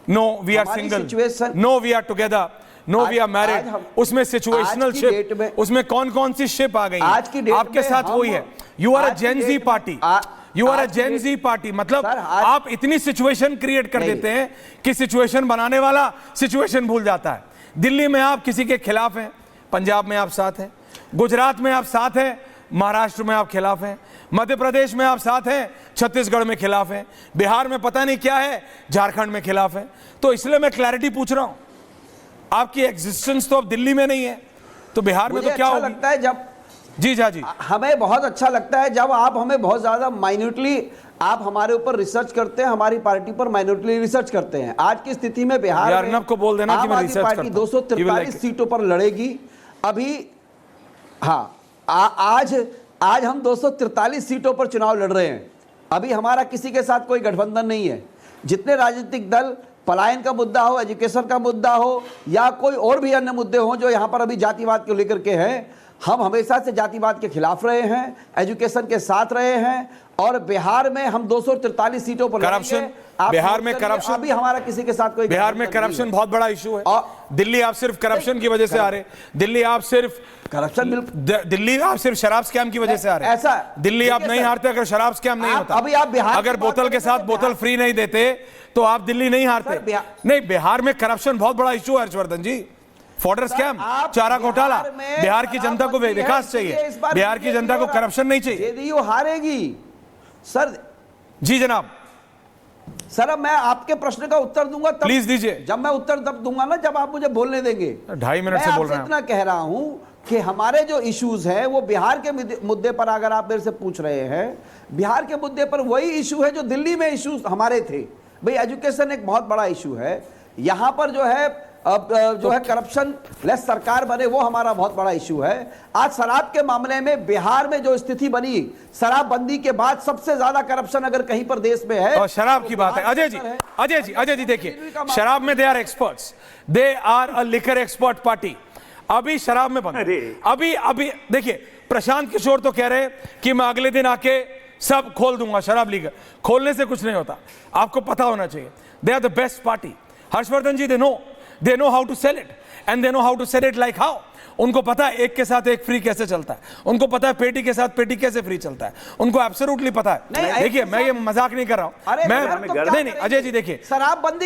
No we are single, no we are together, no we are married, उसमें situationship, उसमें कौन कौन सी ship आ गई आपके साथ वही है। You are a Gen Z party, you are a Gen Z party, मतलब आप इतनी सिचुएशन क्रिएट कर देते हैं कि सिचुएशन बनाने वाला सिचुएशन भूल जाता है। दिल्ली में आप किसी के खिलाफ हैं, पंजाब में आप साथ हैं, गुजरात में आप साथ हैं, महाराष्ट्र में आप खिलाफ हैं, मध्य प्रदेश में आप साथ हैं, छत्तीसगढ़ में खिलाफ हैं, बिहार में पता नहीं क्या है, झारखंड में खिलाफ है। तो इसलिए मैं क्लैरिटी पूछ रहा हूं, आपकी एग्जिस्टेंस तो अब दिल्ली में नहीं है, तो बिहार में तो क्या अच्छा लगता है जब जी जी हमें बहुत अच्छा लगता है जब आप हमें बहुत ज्यादा माइन्यूटली आप हमारे ऊपर रिसर्च करते हैं, हमारी पार्टी पर माइन्यूटली रिसर्च करते हैं। आज की स्थिति में बिहार में को बोल देना कि मैं रिसर्च करता हूं। 243 सीटों पर लड़ेगी अभी। हाँ, आज हम 243 सीटों पर चुनाव लड़ रहे हैं। अभी हमारा किसी के साथ कोई गठबंधन नहीं है। जितने राजनीतिक दल, पलायन का मुद्दा हो, एजुकेशन का मुद्दा हो या कोई और भी अन्य मुद्दे हो जो यहाँ पर अभी जातिवाद को लेकर के हैं, हम हमेशा से जातिवाद के खिलाफ रहे हैं, एजुकेशन के साथ रहे हैं। और बिहार में हम 243 सीटों पर करप्शन, बिहार में करप्शन, अभी हमारा किसी के साथ कोई, बिहार में करप्शन बहुत बड़ा इशू है। दिल्ली आप सिर्फ करप्शन की वजह से आ रहे, दिल्ली आप सिर्फ करप्शन, दिल्ली आप सिर्फ शराब स्कैम की वजह से आ रहे। ऐसा दिल्ली आप नहीं हारते अगर शराब स्कैम नहीं होता। अभी आप बिहार, अगर बोतल के साथ बोतल फ्री नहीं देते तो आप दिल्ली नहीं हारते। नहीं, बिहार में करप्शन बहुत बड़ा इशू है हर्षवर्धन जी। फॉर्डर स्कैम, चारा घोटाला, बिहार की जनता को विकास चाहिए, बिहार की जनता को करप्शन नहीं चाहिए। JDU हारेगी sir. जी जनाब। सर अब मैं आपके प्रश्न का उत्तर दूंगा तब, प्लीज दीजिए। जब मैं उत्तर तब दूंगा ना जब आप मुझे बोलने देंगे। 2.5 मिनट से बोल रहे हैं। इतना कह रहा हूं कि हमारे जो इश्यूज हैं वो बिहार के मुद्दे पर अगर आप मेरे से पूछ रहे हैं, बिहार के मुद्दे पर वही इशू है जो दिल्ली में इश्यूज हमारे थे। भाई एजुकेशन एक बहुत बड़ा इशू है। यहां पर जो है अब जो है करप्शन लेस सरकार बने, वो हमारा बहुत बड़ा इशू है। आज शराब के मामले में बिहार में जो स्थिति बनी, शराबबंदी के बाद सबसे ज्यादा करप्शन अगर कहीं पर देश में है और शराब की बात है। अजय जी देखिए, शराब में they are experts, they are a liquor expert party. अभी शराब में बंद, अभी देखिए, प्रशांत किशोर तो कह रहे हैं कि मैं अगले दिन आके सब खोल दूंगा शराब लीकर। खोलने से कुछ नहीं होता, आपको पता होना चाहिए। They are the best party. Harshvardhan ji, they know how to sell it and they know how to sell it like how। उनको पता है एक के साथ एक फ्री कैसे चलता है, उनको पता है पेटी के साथ पेटी कैसे फ्री चलता है, उनको एब्सोल्युटली पता है। देखिए, मैं ये मजाक नहीं कर रहा हूं, मैं नहीं अजय जी देखिए, शराब बंद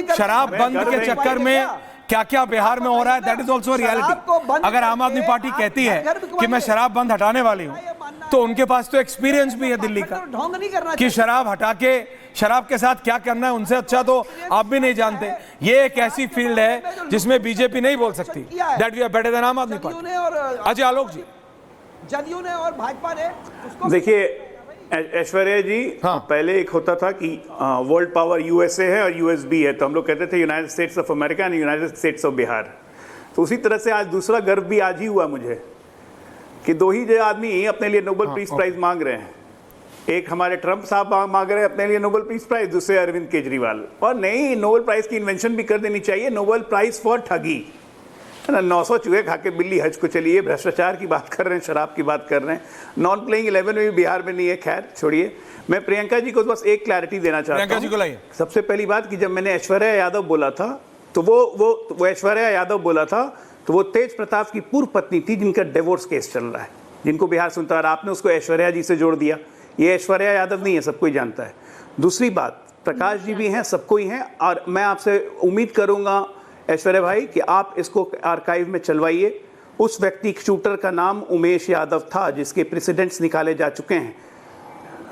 के चक्कर में क्या क्या बिहार में हो रहा है, दैट इज ऑल्सो रियलिटी। अगर आम आदमी पार्टी कहती है कि मैं शराब बंद हटाने वाली हूं, तो उनके पास तो एक्सपीरियंस भी है दिल्ली का कि शराब हटा के शराब के साथ क्या करना है। उनसे अच्छा तो आप भी नहीं जानते। ये एक ऐसी फील्ड है जिसमें बीजेपी नहीं बोल सकती that we are better than Aam Aadmi party. Ajay Alok ji, JDU ने और भाजपा ने, देखिए ऐश्वर्या जी, हाँ, पहले एक होता था कि वर्ल्ड पावर यूएसए है और यूएसबी है, तो हम लोग कहते थे United states of America and United states of Bihar. तो उसी तरह से आज दूसरा गर्व भी आज ही हुआ मुझे कि दो ही जो आदमी अपने लिए नोबेल पीस प्राइज मांग रहे हैं। एक हमारे ट्रंप साहब मांग रहे हैं अपने लिए नोबेल पीस प्राइज, दूसरे अरविंद केजरीवाल। और नहीं, नोबेल प्राइज की इन्वेंशन भी कर देनी चाहिए, नोबेल प्राइज फॉर ठगी, है ना। 900 चूहे खा के बिल्ली हज को चलिए, भ्रष्टाचार की बात कर रहे हैं, शराब की बात कर रहे हैं। नॉन प्लेइंग 11 में भी बिहार में नहीं है। खैर छोड़िए, मैं प्रियंका जी को बस एक क्लैरिटी देना चाहता हूँ। सबसे पहली बात कि जब मैंने ऐश्वर्या यादव बोला था तो वो ऐश्वर्या यादव बोला था तो वो तेज प्रताप की पूर्व पत्नी थी जिनका डिवोर्स केस चल रहा है, जिनको बिहार सुनता है। आपने उसको ऐश्वर्या जी से जोड़ दिया। ये ऐश्वर्या यादव नहीं है, सबको ही जानता है। दूसरी बात, प्रकाश जी भी हैं, सबको ही हैं। और मैं आपसे उम्मीद करूंगा ऐश्वर्या भाई कि आप इसको आर्काइव में चलवाइए। उस व्यक्ति शूटर का नाम उमेश यादव था जिसके प्रेसिडेंट्स निकाले जा चुके हैं।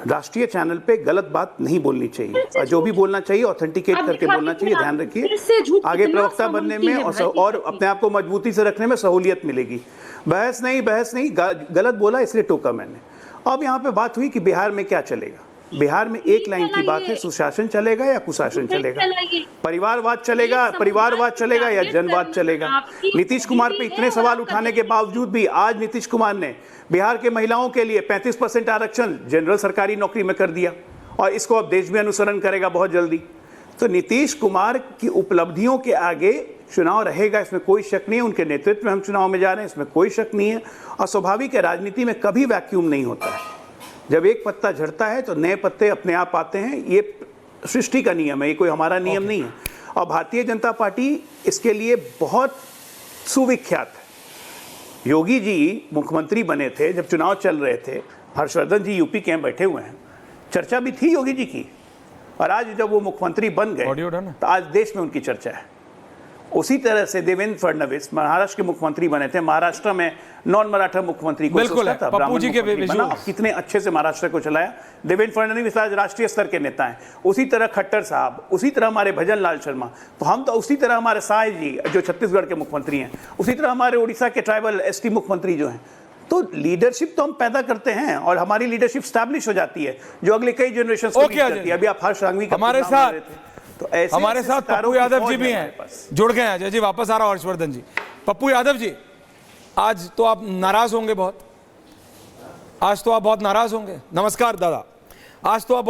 राष्ट्रीय चैनल पे गलत बात नहीं बोलनी चाहिए, और जो भी बोलना चाहिए ऑथेंटिकेट करके बोलना चाहिए। ध्यान रखिए, आगे प्रवक्ता बनने में और अपने आप को मजबूती से रखने में सहूलियत मिलेगी। बहस नहीं, गलत बोला इसलिए टोका मैंने। अब यहाँ पे बात हुई कि बिहार में क्या चलेगा। बिहार में एक लाइन की बात है, सुशासन चलेगा या कुशासन चलेगा, परिवारवाद चलेगा या जनवाद चलेगा। नीतीश कुमार पे इतने सवाल उठाने के बावजूद भी आज नीतीश कुमार ने बिहार के महिलाओं के लिए 35% आरक्षण जनरल सरकारी नौकरी में कर दिया, और इसको अब देश भी अनुसरण करेगा बहुत जल्दी। तो नीतीश कुमार की उपलब्धियों के आगे चुनाव रहेगा, इसमें कोई शक नहीं है। उनके नेतृत्व में हम चुनाव में जा रहे हैं, इसमें कोई शक नहीं है। और स्वाभाविक है, राजनीति में कभी वैक्यूम नहीं होता है। जब एक पत्ता झड़ता है तो नए पत्ते अपने आप आते हैं। ये सृष्टि का नियम है, ये कोई हमारा नियम नहीं है। और भारतीय जनता पार्टी इसके लिए बहुत सुविख्यात है। योगी जी मुख्यमंत्री बने थे, जब चुनाव चल रहे थे, हर्षवर्धन जी यूपी के यहाँ बैठे हुए हैं, चर्चा भी थी योगी जी की, और आज जब वो मुख्यमंत्री बन गए तो आज देश में उनकी चर्चा है। उसी तरह से देवेंद्र फडणवीस महाराष्ट्र के मुख्यमंत्री बने थे, महाराष्ट्र में नॉन मराठा मुख्यमंत्री को सोचता था, पप्पू जी के बना, कितने अच्छे से महाराष्ट्र को चलाया। देवेंद्र फडणवीस आज राष्ट्रीय स्तर के नेता हैं। उसी तरह खट्टर साहब, उसी तरह हमारे भजन लाल शर्मा, तो हम तो उसी तरह हमारे साय जी जो छत्तीसगढ़ के मुख्यमंत्री हैं, उसी तरह हमारे उड़ीसा के ट्राइबल एसटी मुख्यमंत्री जो हैं। तो लीडरशिप तो हम पैदा करते हैं और हमारी लीडरशिप स्टैब्लिश हो जाती है जो अगले कई जनरेशन को करती है। अभी आप हर्ष संघवी का हमारे साथ तो ऐसे हमारे साथ पप्पू यादव जी भी हैं, जुड़ गए हैं। अजय जी वापस आ रहा हूं, हर्षवर्धन जी। पप्पू यादव जी, आज तो आप नाराज होंगे बहुत, आज तो आप बहुत नाराज होंगे। नमस्कार दादा, आज तो आप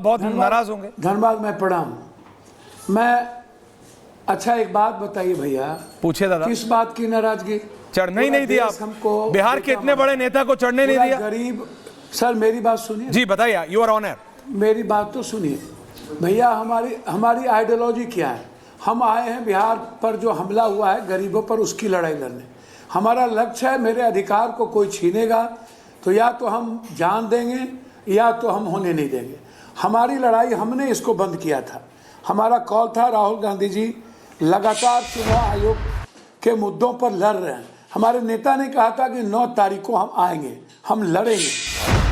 बहुत नाराज होंगे। धन्यवाद, मैं प्रणाम। मैं अच्छा एक बात बताइए भैया, पूछिए दादा। किस बात की नाराजगी? चढ़ने ही नहीं दिया आपको, बिहार के इतने बड़े नेता को चढ़ने नहीं दिया। गरीब सर, मेरी बात सुनिए जी, बताइए, यू आर ऑनर। मेरी बात तो सुनिए भैया। हमारी आइडियोलॉजी क्या है? हम आए हैं बिहार पर जो हमला हुआ है गरीबों पर, उसकी लड़ाई लड़ने। हमारा लक्ष्य है, मेरे अधिकार को कोई छीनेगा तो या तो हम जान देंगे या तो हम होने नहीं देंगे। हमारी लड़ाई, हमने इसको बंद किया था। हमारा कॉल था, राहुल गांधी जी लगातार चुनाव आयोग के मुद्दों पर लड़ रहे हैं। हमारे नेता ने कहा था कि 9 तारीख को हम आएंगे, हम लड़ेंगे,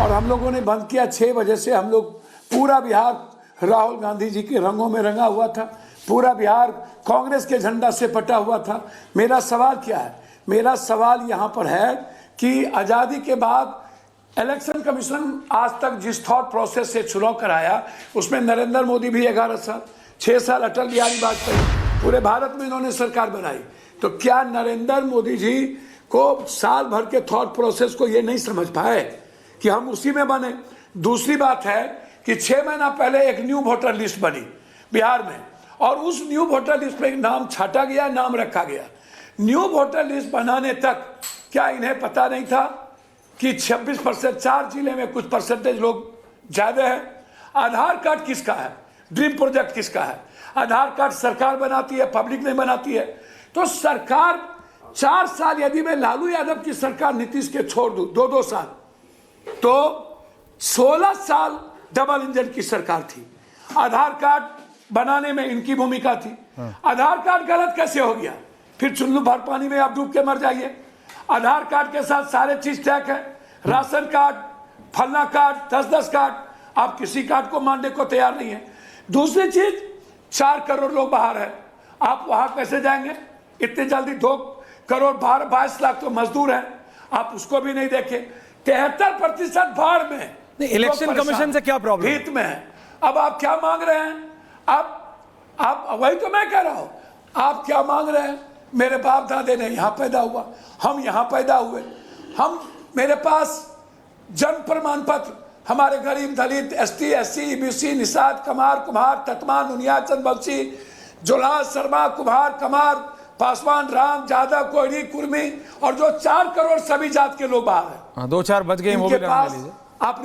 और हम लोगों ने बंद किया। 6 बजे से हम लोग, पूरा बिहार राहुल गांधी जी के रंगों में रंगा हुआ था, पूरा बिहार कांग्रेस के झंडा से पटा हुआ था। मेरा सवाल क्या है? मेरा सवाल यहाँ पर है कि आज़ादी के बाद इलेक्शन कमीशन आज तक जिस थॉट प्रोसेस से चुनाव कराया, उसमें नरेंद्र मोदी भी 11 साल, 6 साल अटल बिहारी वाजपेयी, पूरे भारत में इन्होंने सरकार बनाई। तो क्या नरेंद्र मोदी जी को साल भर के थॉट प्रोसेस को ये नहीं समझ पाए कि हम उसी में बने? दूसरी बात है कि 6 महीना पहले एक न्यू वोटर लिस्ट बनी बिहार में, और उस न्यू वोटर लिस्ट में नाम छाटा गया, नाम रखा गया। न्यू वोटर लिस्ट बनाने तक क्या इन्हें पता नहीं था कि 26%, 4 जिले में कुछ परसेंटेज लोग ज़्यादा है? आधार कार्ड किसका है? ड्रीम प्रोजेक्ट किसका है? आधार कार्ड सरकार बनाती है, पब्लिक नहीं बनाती है। तो सरकार 4 साल, यदि मैं लालू यादव की सरकार नीतीश के छोड़ दूं 2-2 साल, तो 16 साल डबल इंजन की सरकार थी। आधार कार्ड बनाने में इनकी भूमिका थी। आधार कार्ड गलत कैसे हो गया? फिर चुल्लू भर पानी में आप डूब के मर जाइए। आधार कार्ड के साथ सारे चीज टैग है, राशन कार्ड, फलना कार्ड, 10-10 कार्ड, आप किसी कार्ड को मानने को तैयार नहीं है। दूसरी चीज, 4 करोड़ लोग बाहर है, आप वहां कैसे जाएंगे इतनी जल्दी? 2 करोड़ 22 लाख तो मजदूर हैं, आप उसको भी नहीं देखे। 73% बाढ़ में। इलेक्शन कमीशन से क्या प्रॉब्लम? हित में है। अब आप क्या मांग रहे हैं? आप वही तो मैं कह रहा हूं, आप क्या मांग रहे हैं? मेरे बाप दादे ने यहाँ पैदा हुआ, हम यहाँ पैदा हुए, मेरे पास जन्म प्रमाण पत्र, हमारे गरीब दलित, ST SC EBC Nishad, Kumar कुम्हार, ततमान, नुनिया, चंदबख्शी, जोलास, शर्मा, कुम्हार, कमार, पासवान, राम, जादव, कोयरी, कुर्मी, और जो 4 करोड़ सभी जात के लोग बाहर हैं। 2-4 बच गए, वो भी पास